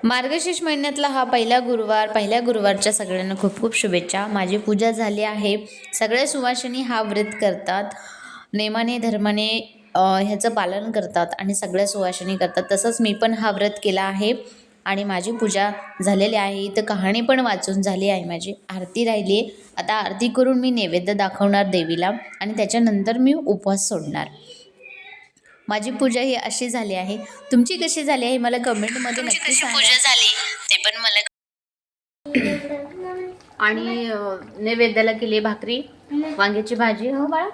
मार्गशीर्ष महिन्यातला हा पहिला गुरुवारच्या सगळ्यांना खूप खूप शुभेच्छा। माझी पूजा झाली आहे। सगळ्या सुवासिनी हा व्रत करतात, नेमाने धर्माने ह्याचं पालन करतात आणि सगळ्या सुवासिनी करतात। तसंच मी पण हा व्रत केला आहे आणि माझी पूजा झालेली आहे। इथं कहाणी पण वाचून झाली आहे, माझी आरती राहिली आहे। आता आरती करून मी नैवेद्य दाखवणार देवीला आणि त्याच्यानंतर मी उपवास सोडणार। माझी पूजा ही अशी झाली आहे। तुमची कशी झाली आहे मला कमेंटमध्ये नक्की सांगा। पूजा झाली ते पण मला। आणि नैवेद्याला केली भाकरी, वांग्याची भाजी। हो बाळा,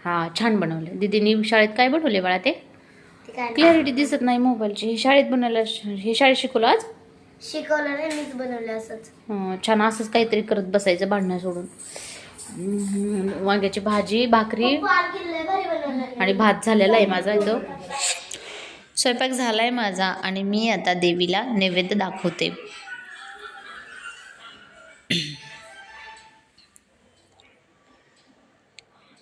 हा छान बनवले। दीदीने शाळेत काय बनवले बाळा? ते क्लॅरिटी दिसत नाही मोबाईलची। शाळेत बनवलं, हे शाळेत शिकवलं आज? शिकवलं नाही, मीच बनवलं असंच। छान, असंच काहीतरी करत बसायचं भांडणं सोडून। वांग्याची भाजी, भाकरी आणि भात झालेला आहे माझा। इथं स्वयंपाक झालाय माझा आणि मी आता देवीला नैवेद्य दाखवते।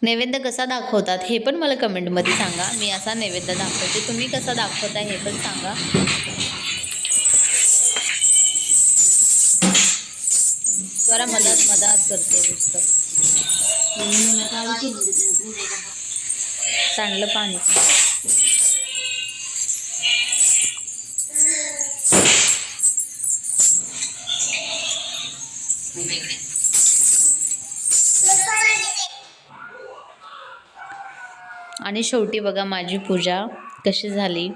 नैवेद्य कसा दाखवतात हे पण मला कमेंटमध्ये सांगा। मी असा नैवेद्य दाखवते, तुम्ही कसा दाखवता हे पण सांगा। जरा मदत करते नुसतं, सांडलं पाणी। आणि शेवटी बघा माझी पूजा कशी झाली।